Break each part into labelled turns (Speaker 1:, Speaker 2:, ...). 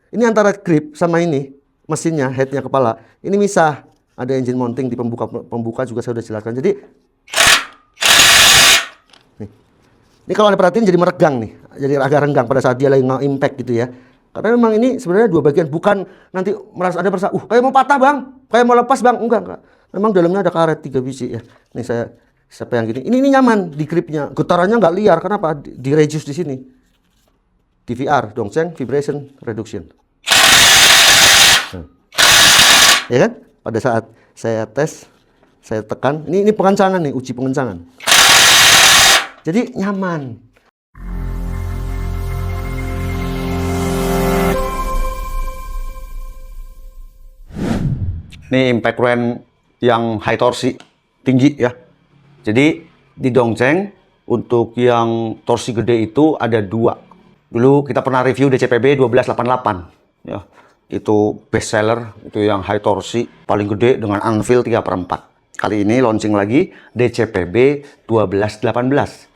Speaker 1: Ini antara grip sama ini, mesinnya, headnya, kepala. Ini misah. Ada engine mounting di pembuka juga saya sudah jelaskan. Jadi, nih. Ini kalau Anda perhatiin jadi meregang nih. Jadi agak renggang pada saat dia lagi nge-impact gitu ya. Karena memang ini sebenarnya dua bagian. Bukan nanti Anda merasa, kayak mau patah bang, kayak mau lepas bang. Enggak. Memang dalamnya ada karet 3 biji ya. Nih saya yang gini. Ini nyaman di gripnya. Getarannya nggak liar. Kenapa? Di reduce di sini. DVR, Dongsheng Vibration Reduction. Ya kan? Pada saat saya tes, saya tekan. Ini pengencangan nih, uji pengencangan. Jadi nyaman. Ini impact rent yang high torsi, tinggi ya. Jadi di Dongsheng untuk yang torsi gede itu ada 2. Dulu kita pernah review DCPB 1288 ya. Itu best seller, itu yang high torsi paling gede dengan anvil 3/4. Kali ini launching lagi DCPB 1218.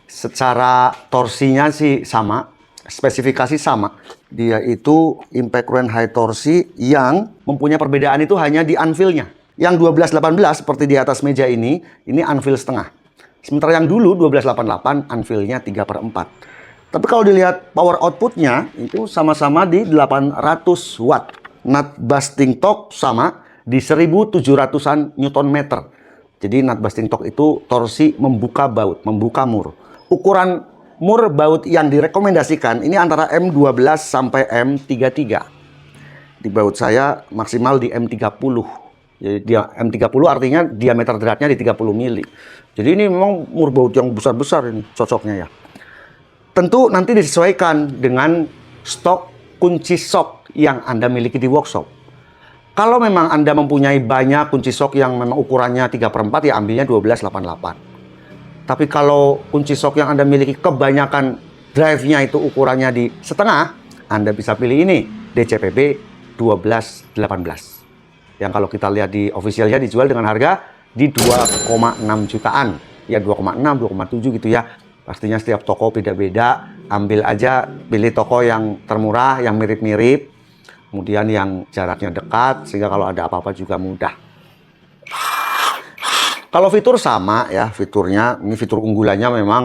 Speaker 1: Secara torsinya sih sama, spesifikasi sama. Dia itu impact rent high torsi yang mempunyai perbedaan itu hanya di anvilnya. Yang 1218 seperti di atas meja ini anvil setengah. Sementara yang dulu 1288 anvilnya 3/4. Tapi kalau dilihat power outputnya itu sama-sama di 800 watt. Nut busting torque sama di 1700-an Newton meter. Jadi nut busting torque itu torsi membuka baut, membuka mur. Ukuran mur baut yang direkomendasikan ini antara M12 sampai M33. Di baut saya maksimal di M30. Jadi dia M30 artinya diameter dratnya di 30 mili. Jadi ini memang mur baut yang besar-besar ini cocoknya ya. Tentu nanti disesuaikan dengan stok kunci sok yang Anda miliki di workshop. Kalau memang Anda mempunyai banyak kunci sok yang memang ukurannya 3/4 ya ambilnya 1288. Tapi kalau kunci sok yang Anda miliki kebanyakan drive-nya itu ukurannya di setengah, Anda bisa pilih ini, DCPB 1218. Yang kalau kita lihat di officialnya dijual dengan harga di 2,6 jutaan. Ya 2,6, 2,7 gitu ya. Pastinya setiap toko beda-beda. Ambil aja, pilih toko yang termurah, yang mirip-mirip. Kemudian yang jaraknya dekat, sehingga kalau ada apa-apa juga mudah. Kalau fitur sama ya, fiturnya ini fitur unggulannya memang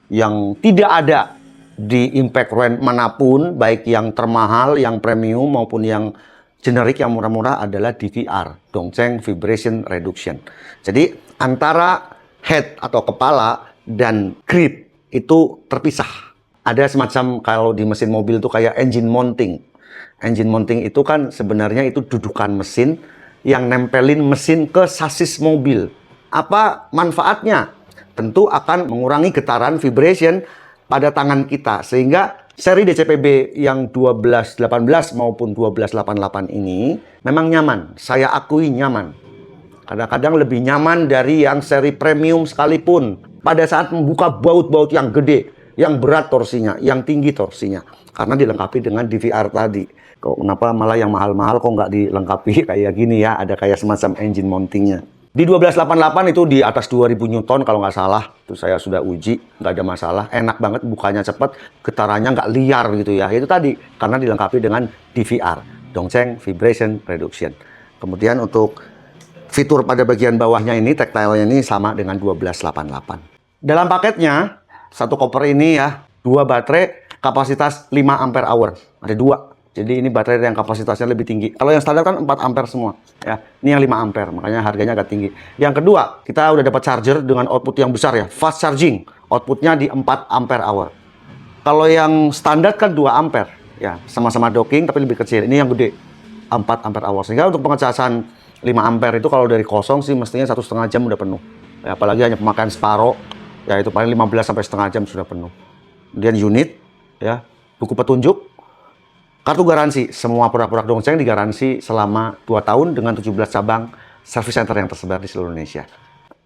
Speaker 1: yang tidak ada di impact rent manapun, baik yang termahal, yang premium maupun yang generik, yang murah-murah adalah DVR, Dongsheng Vibration Reduction. Jadi antara head atau kepala dan grip itu terpisah. Ada semacam kalau di mesin mobil itu kayak engine mounting. Engine mounting itu kan sebenarnya itu dudukan mesin yang nempelin mesin ke sasis mobil. Apa manfaatnya? Tentu akan mengurangi getaran vibration pada tangan kita. Sehingga seri DCPB yang 1218 maupun 1288 ini memang nyaman. Saya akui nyaman. Kadang-kadang lebih nyaman dari yang seri premium sekalipun. Pada saat membuka baut-baut yang gede, yang berat torsinya, yang tinggi torsinya. Karena dilengkapi dengan DVR tadi. Kenapa malah yang mahal-mahal kok nggak dilengkapi kayak gini ya? Ada kayak semacam engine mountingnya. Di 1288 itu di atas 2000 Newton kalau nggak salah. Itu saya sudah uji, nggak ada masalah. Enak banget, bukanya cepat, getarannya nggak liar gitu ya. Itu tadi, karena dilengkapi dengan DVR, Dongsheng Vibration Reduction. Kemudian untuk fitur pada bagian bawahnya ini, tactile-nya ini sama dengan 1288. Dalam paketnya, satu koper ini ya, 2 baterai kapasitas 5 ampere hour. Ada 2. Jadi ini baterai yang kapasitasnya lebih tinggi. Kalau yang standar kan 4 ampere semua. Ya, ini yang 5 ampere, makanya harganya agak tinggi. Yang kedua, kita udah dapat charger dengan output yang besar ya, fast charging. Outputnya di 4 ampere hour. Kalau yang standar kan 2 ampere. Ya, sama-sama docking tapi lebih kecil. Ini yang gede, 4 ampere hour. Sehingga untuk pengecasan 5 ampere itu kalau dari kosong sih mestinya 1,5 jam udah penuh. Ya, apalagi hanya pemakaian separoh, ya itu paling 15 sampai setengah jam sudah penuh. Kemudian unit, ya, buku petunjuk. Kartu garansi, semua produk-produk Dongsheng digaransi selama 2 tahun dengan 17 cabang service center yang tersebar di seluruh Indonesia.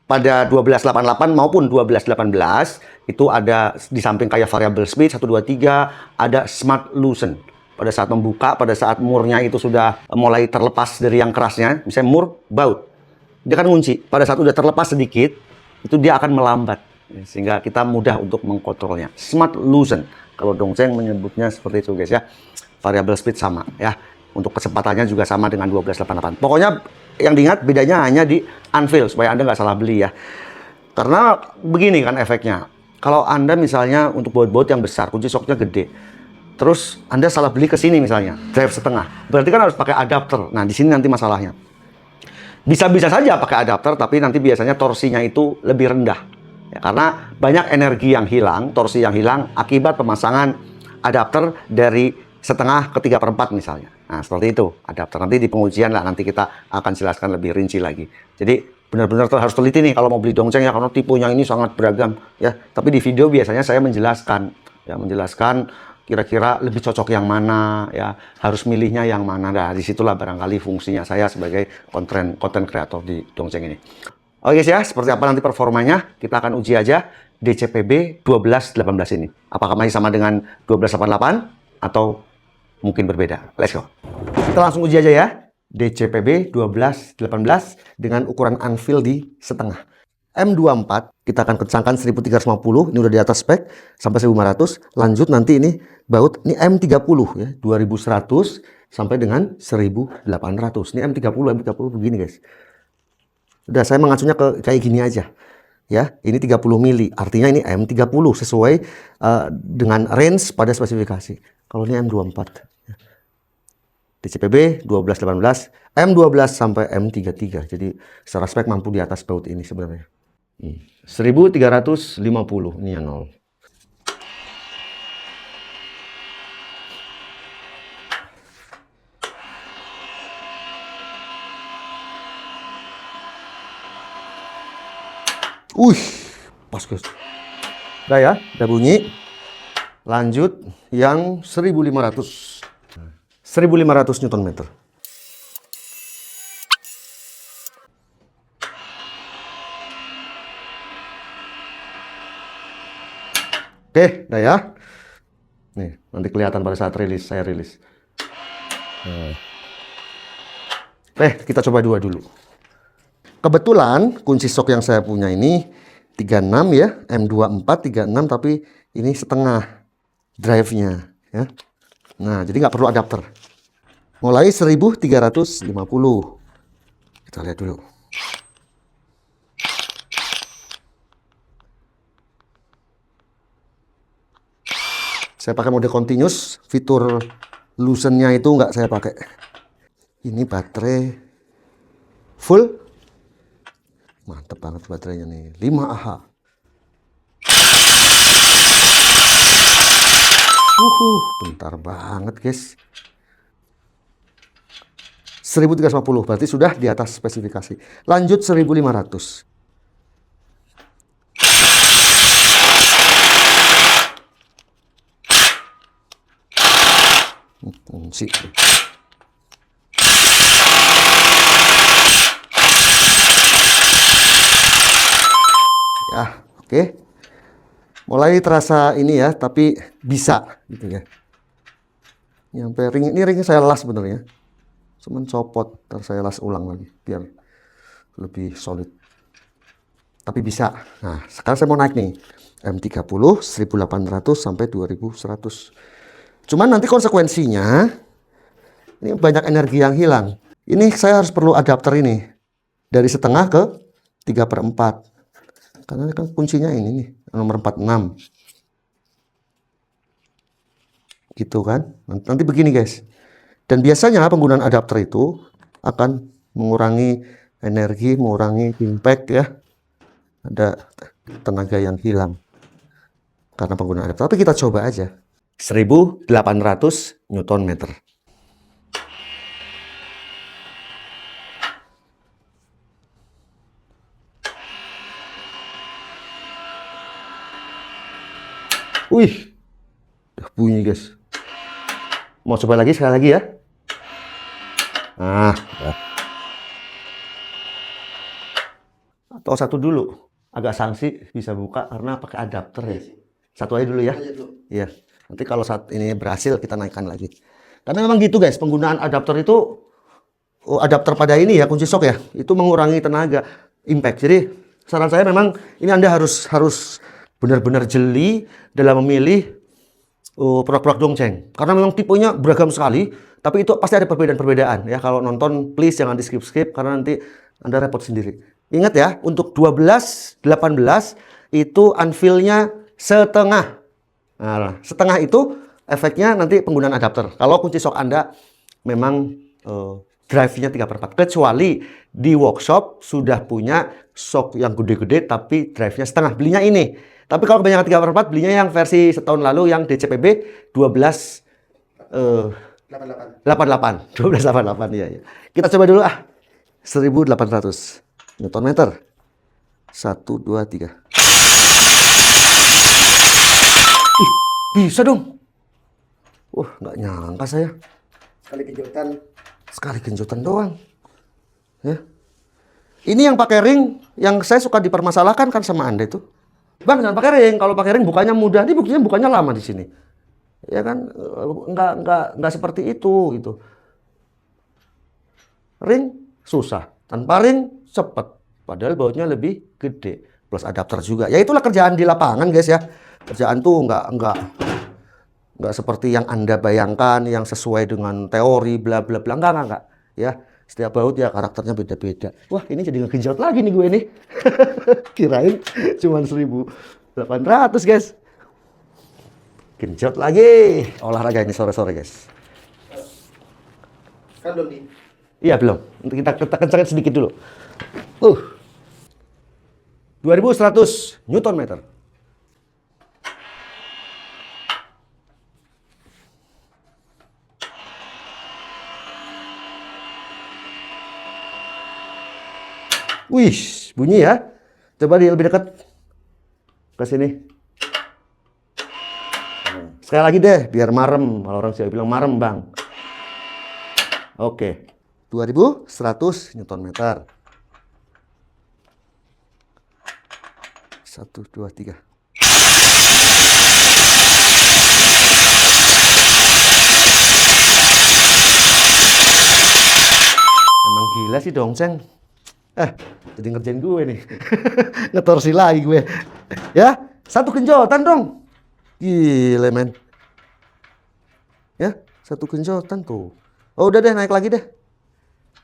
Speaker 1: Pada 1288 maupun 1218 itu ada di samping kayak variable speed 1, 2, 3 ada smart loosen. Pada saat membuka, pada saat murnya itu sudah mulai terlepas dari yang kerasnya, misalnya mur baut, dia akan ngunci. Pada saat sudah terlepas sedikit, itu dia akan melambat sehingga kita mudah untuk mengkontrolnya. Smart loosen, kalau Dongsheng menyebutnya seperti itu guys ya. variabel speed sama ya. Untuk kecepatannya juga sama dengan 1288. Pokoknya yang diingat bedanya hanya di unveil supaya Anda nggak salah beli ya. Karena begini kan efeknya. Kalau Anda misalnya untuk baut-baut yang besar, kunci shocknya gede. Terus Anda salah beli ke sini misalnya, drive setengah. Berarti kan harus pakai adapter. Nah, di sini nanti masalahnya. Bisa-bisa saja pakai adapter, tapi nanti biasanya torsinya itu lebih rendah. Ya, karena banyak energi yang hilang, torsi yang hilang akibat pemasangan adapter dari setengah ke 3/4 misalnya. Nah, seperti itu adapter. Nanti di pengujian lah, nanti kita akan jelaskan lebih rinci lagi. Jadi benar-benar harus teliti nih kalau mau beli Dongcheng ya, karena tipenya ini sangat beragam ya. Tapi di video biasanya saya menjelaskan ya, menjelaskan kira-kira lebih cocok yang mana ya, harus milihnya yang mana. Nah, disitulah barangkali fungsinya saya sebagai konten kreator di Dongcheng ini. Oke guys ya, seperti apa nanti performanya kita akan uji aja DCPB 1218 ini. Apakah masih sama dengan 1288 atau mungkin berbeda? Let's go. Kita langsung uji aja ya. DCPB 1218 dengan ukuran unveil di setengah. M24 kita akan kencangkan 1350, ini udah di atas spek sampai 1500. Lanjut nanti ini baut, ini M30 ya, 2100 sampai dengan 1800. Ini M30 begini guys. Udah saya mengacunya ke kayak gini aja. Ya, ini 30 mili, artinya ini M30 sesuai dengan range pada spesifikasi. Kalau ini M24. DCPB 1218, M12 sampai M33. Jadi secara spek mampu di atas baut ini sebenarnya. 1350 ini yang 0. Pas guys. Udah ya, udah bunyi. Lanjut yang 1500. 1500 Newton meter. Oke, udah ya. Nih, nanti kelihatan pada saat rilis, saya rilis. Kita coba dua dulu. Kebetulan kunci shock yang saya punya ini 36 ya, M24 36, tapi ini setengah drive-nya ya. Nah, jadi nggak perlu adapter. Mulai 1350. Kita lihat dulu. Saya pakai mode continuous, fitur loosen-nya itu nggak saya pakai. Ini baterai full. Mantep banget baterainya nih, 5Ah. Bentar banget guys. 1350, berarti sudah di atas spesifikasi. Lanjut 1500. Sih. Ya, oke. Mulai terasa ini ya, tapi bisa gitu ya. Nyampe ring ini, ringnya saya las sebenarnya. Cuman copot, ntar saya las ulang lagi biar lebih solid. Tapi bisa. Nah, sekarang saya mau naik nih. M30 1800 sampai 2100. Cuman nanti konsekuensinya ini banyak energi yang hilang. Ini saya harus perlu adapter ini. Dari setengah ke 3/4. Karena kan kuncinya ini nih, nomor 46. Gitu kan. Nanti begini guys. Dan biasanya penggunaan adapter itu akan mengurangi energi, mengurangi impact ya. Ada tenaga yang hilang karena penggunaan adapter. Tapi kita coba aja. 1800 Newton meter. Wih, udah bunyi guys. Mau coba lagi sekali lagi ya. Nah, atau satu dulu. Agak sanksi bisa buka karena pakai adapter ya. Satu aja dulu ya. Iya. Nanti kalau saat ini berhasil kita naikkan lagi. Karena memang gitu guys, penggunaan adapter itu adapter pada ini ya, kunci shock ya, itu mengurangi tenaga impact. Jadi saran saya memang ini Anda harus benar-benar jeli dalam memilih produk-produk Dongceng. Karena memang tipenya beragam sekali, tapi itu pasti ada perbedaan-perbedaan ya. Kalau nonton please jangan di skip-skip karena nanti Anda repot sendiri. Ingat ya, untuk 12, 18 itu unveil-nya setengah. Nah, setengah itu efeknya nanti penggunaan adapter. Kalau kunci shock Anda memang drive-nya 3/4. Kecuali di workshop sudah punya shock yang gede-gede tapi drive-nya setengah. Belinya ini. Tapi kalau kebanyakan 3/4 belinya yang versi setahun lalu yang DCPB 12 88. 1288 ya, ya. Kita coba dulu 1800 Newton meter. 1 2 3. Ih, bisa dong. Wah, nggak nyangka saya. Sekali genjotan doang. Ya. Ini yang pakai ring yang saya suka dipermasalahkan kan sama Anda itu. Bang, jangan pakai ring. Kalau pakai ring bukanya mudah. Ini buktinya bukanya lama di sini. Ya kan, nggak seperti itu gitu. Ring susah, tanpa ring cepet. Padahal bautnya lebih gede. Plus adapter juga. Ya itulah kerjaan di lapangan guys ya. Kerjaan tuh nggak seperti yang Anda bayangkan, yang sesuai dengan teori bla bla bla. Enggak. Ya. Setiap baut ya karakternya beda-beda. Wah, ini jadi ngegenjot lagi nih gue nih. Kirain cuma 1800, guys. Genjot lagi. Olahraga ini sore-sore, guys.
Speaker 2: Kan belum di.
Speaker 1: Iya, belum. Kita kencangin sedikit dulu. 2100 Newton meter. Wih, bunyi ya. Coba lebih dekat ke sini. Sekali lagi deh, biar marem. Kalau orang Jawa bilang marem, Bang. Oke. 2100 Newton meter. 1 2 3. Emang gila sih Dongceng. Jadi ngerjain gue nih. Ngetorsi lagi gue. Ya, satu genjotan dong. Gila men. Ya, satu genjotan tuh. Oh udah deh, naik lagi deh.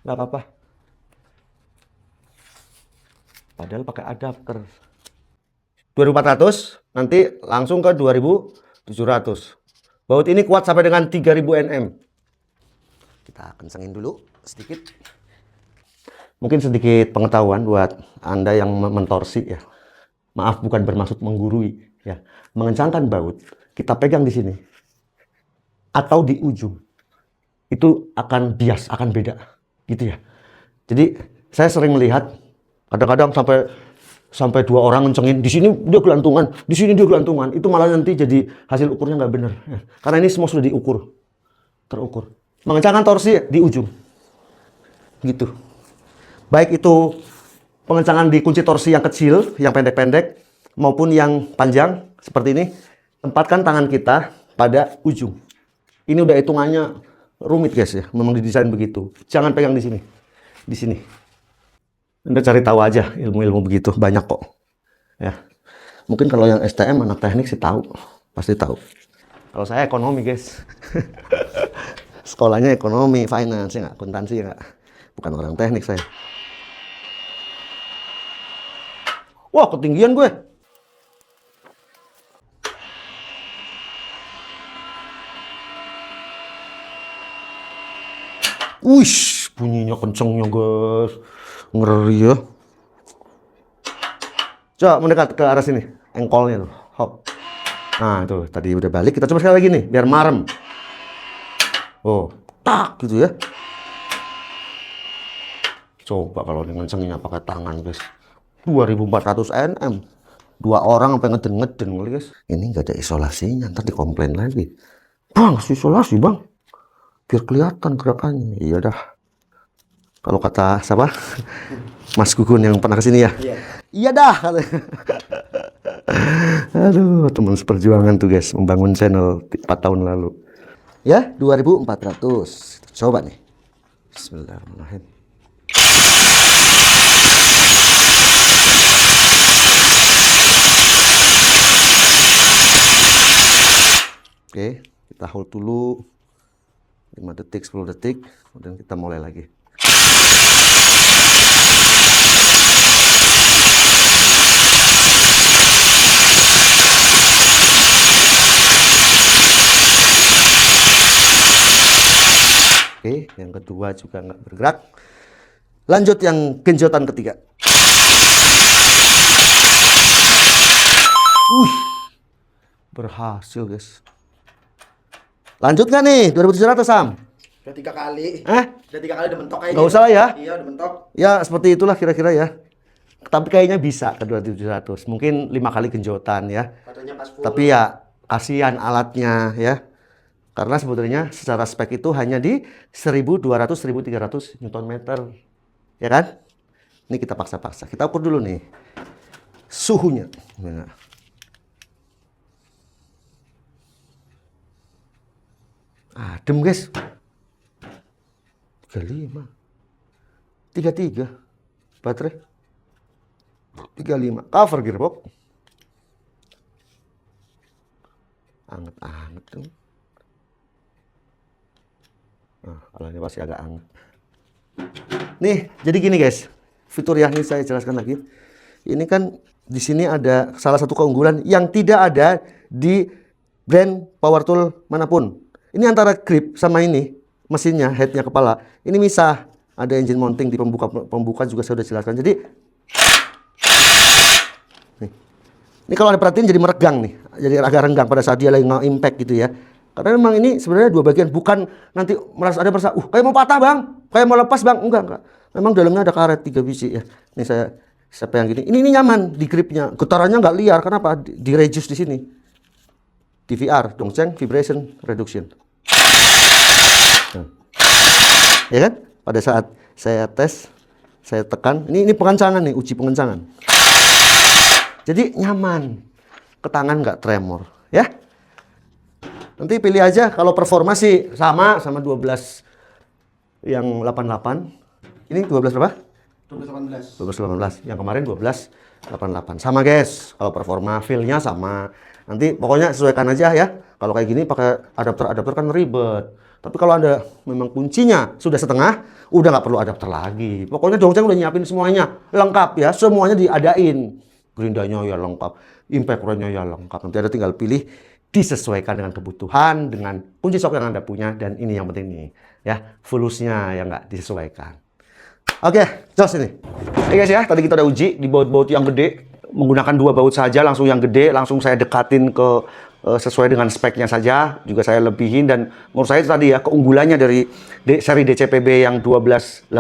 Speaker 1: Nggak apa-apa. Padahal pakai adapter. 2400, nanti langsung ke 2700. Baut ini kuat sampai dengan 3000 Nm. Kita kencengin dulu sedikit. Mungkin sedikit pengetahuan buat Anda yang mentorsi ya. Maaf, bukan bermaksud menggurui ya. Mengencangkan baut, kita pegang di sini atau di ujung. Itu akan bias, akan beda gitu ya. Jadi saya sering melihat kadang-kadang sampai 2 orang ngencengin, di sini dia gelantungan, di sini dia gelantungan. Itu malah nanti jadi hasil ukurnya nggak benar ya. Karena ini semua sudah diukur, terukur. Mengencangkan torsi di ujung. Gitu. Baik itu pengencangan di kunci torsi yang kecil, yang pendek-pendek, maupun yang panjang, seperti ini. Tempatkan tangan kita pada ujung. Ini udah hitungannya rumit guys ya, memang didesain begitu. Jangan pegang di sini. Di sini. Anda cari tahu aja ilmu-ilmu begitu, banyak kok. Ya. Mungkin kalau yang STM, anak teknik sih tahu. Pasti tahu. Kalau saya ekonomi guys. Sekolahnya ekonomi, finance, ya nggak? Akuntansi ya nggak? Bukan orang teknik saya. Wah, ketinggian gue. Wih, bunyinya kencengnya guys. Ngeri ya. Coba mendekat ke arah sini. Engkolnya tuh. Hop. Nah, itu tadi udah balik. Kita coba sekali lagi nih, biar marem. Oh, tak gitu ya. Coba kalau ngencengnya pakai tangan guys. 2400 Nm. 2 orang sampai ngeden-ngeden guys. Ini nggak ada isolasinya, ntar dikomplain lagi. Bang, isolasi bang, biar kelihatan gerakannya. Iya dah. Kalau kata siapa? Mas Gugun yang pernah kesini ya. Iya dah. Aduh, teman seperjuangan tuh guys, membangun channel 4 tahun lalu. Ya, 2400. Coba nih. Bismillahirrahmanirrahim. Oke, kita hold dulu 5 detik, 10 detik, kemudian kita mulai lagi. Oke, yang kedua juga nggak bergerak. Lanjut yang genjotan ketiga. Berhasil, guys. Lanjut nggak nih? 2700, Sam?
Speaker 2: Udah 3 kali.
Speaker 1: Udah
Speaker 2: 3 kali udah mentok kayaknya.
Speaker 1: Nggak usah lah ya?
Speaker 2: Iya, udah mentok.
Speaker 1: Ya, seperti itulah kira-kira ya. Tapi kayaknya bisa ke 2700. Mungkin 5 kali genjotan ya.
Speaker 2: Katanya pas full.
Speaker 1: Tapi ya, kasihan alatnya ya. Karena sebetulnya secara spek itu hanya di 1200-1300 Nm. Ya kan? Ini kita paksa-paksa. Kita ukur dulu nih suhunya. Nah. Adem, guys. 35. 33. Baterai. 35. Cover gearbox. Anget-anget tuh. Nah, kalau ini pasti agak anget. Nih, jadi gini guys. Fitur yang ini saya jelaskan lagi. Ini kan di sini ada salah satu keunggulan yang tidak ada di brand power tool manapun. Ini antara grip sama ini, mesinnya, headnya, kepala. Ini misah. Ada engine mounting di pembuka juga saya sudah jelaskan. Jadi, nih. Ini kalau ada perhatiin jadi meregang nih. Jadi agak renggang pada saat dia lagi nge-impact gitu ya. Karena memang ini sebenarnya dua bagian. Bukan nanti ada merasa, kayak mau patah bang, kayak mau lepas bang. Enggak. Memang dalamnya ada karet 3 biji ya. Ini saya yang gini. Ini nyaman di gripnya. Getarannya nggak liar. Kenapa? Di reduce di sini. DVR, dongceng, vibration reduction. Ya kan? Pada saat saya tes, saya tekan. Ini pengencangan nih, uji pengencangan. Jadi nyaman. Ke tangan nggak tremor. Ya. Nanti pilih aja. Kalau performa sih sama 12 yang 88. Ini 12 berapa? 1218. Yang kemarin 1288. Sama guys. Kalau performa feel-nya sama. Nanti pokoknya sesuaikan aja ya. Kalau kayak gini pakai adapter kan ribet. Tapi kalau Anda memang kuncinya sudah setengah, udah nggak perlu adapter lagi. Pokoknya dongceng udah nyiapin semuanya. Lengkap ya. Semuanya diadain. Gerindanya ya lengkap. Impact nya ya lengkap. Nanti Anda tinggal pilih, disesuaikan dengan kebutuhan, dengan kunci sok yang Anda punya. Dan ini yang penting nih. Ya, fulusnya yang nggak disesuaikan. Oke, jos ini. Oke guys ya, tadi kita udah uji di baut-baut yang gede. Menggunakan 2 baut saja, langsung yang gede. Langsung saya dekatin ke sesuai dengan speknya saja. Juga saya lebihin. Dan menurut saya itu tadi ya, keunggulannya dari seri DCPB yang 1218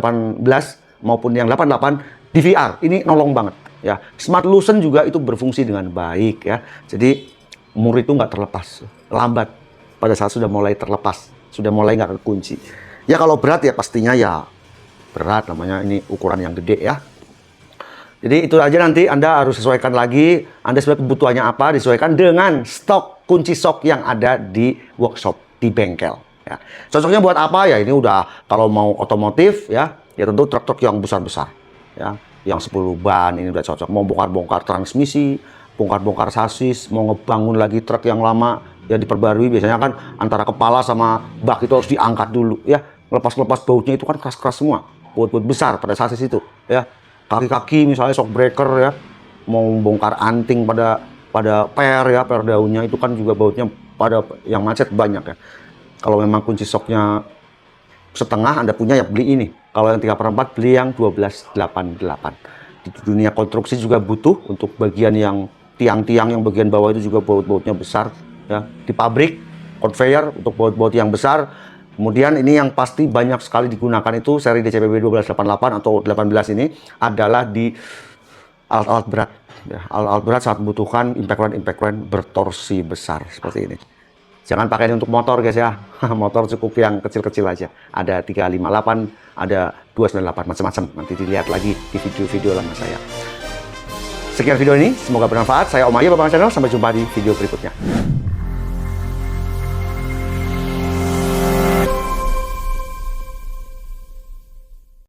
Speaker 1: maupun yang 88 DVR. Ini nolong banget. Ya, Smart Loosen juga itu berfungsi dengan baik ya. Jadi mur itu nggak terlepas, lambat pada saat sudah mulai terlepas, sudah mulai nggak kekunci. Ya kalau berat ya pastinya ya berat, namanya ini ukuran yang gede ya. Jadi itu aja, nanti Anda harus sesuaikan lagi, Anda sebenarnya kebutuhannya apa, disesuaikan dengan stok kunci sok yang ada di workshop, di bengkel. Ya. Cocoknya buat apa ya? Ini udah kalau mau otomotif ya tentu truk-truk yang besar-besar ya. Yang 10 ban ini udah cocok. Mau bongkar-bongkar transmisi, bongkar-bongkar sasis, mau ngebangun lagi truk yang lama ya diperbarui, biasanya kan antara kepala sama bak itu harus diangkat dulu ya. Lepas-lepas bautnya itu kan keras-keras semua, baut-baut besar pada sasis itu ya. Kaki-kaki misalnya shock breaker ya, mau bongkar anting pada per daunnya itu kan juga bautnya pada yang macet banyak ya. Kalau memang kunci shocknya setengah Anda punya ya beli ini. Kalau yang 3/4 beli yang 1288. Di dunia konstruksi juga butuh untuk bagian yang tiang-tiang yang bagian bawah itu juga baut-bautnya besar ya. Di pabrik conveyor untuk baut-baut yang besar. Kemudian ini yang pasti banyak sekali digunakan itu seri DCPB 1288 atau 18 ini adalah di alat-alat berat. Ya, alat-alat berat saat membutuhkan impact run bertorsi besar seperti ini. Jangan pakai ini untuk motor guys ya. Motor cukup yang kecil-kecil aja. Ada 358, ada 298, macam-macam. Nanti dilihat lagi di video-video lama saya. Sekian video ini, semoga bermanfaat. Saya Om Arya, Bapak Channel. Sampai jumpa di video berikutnya.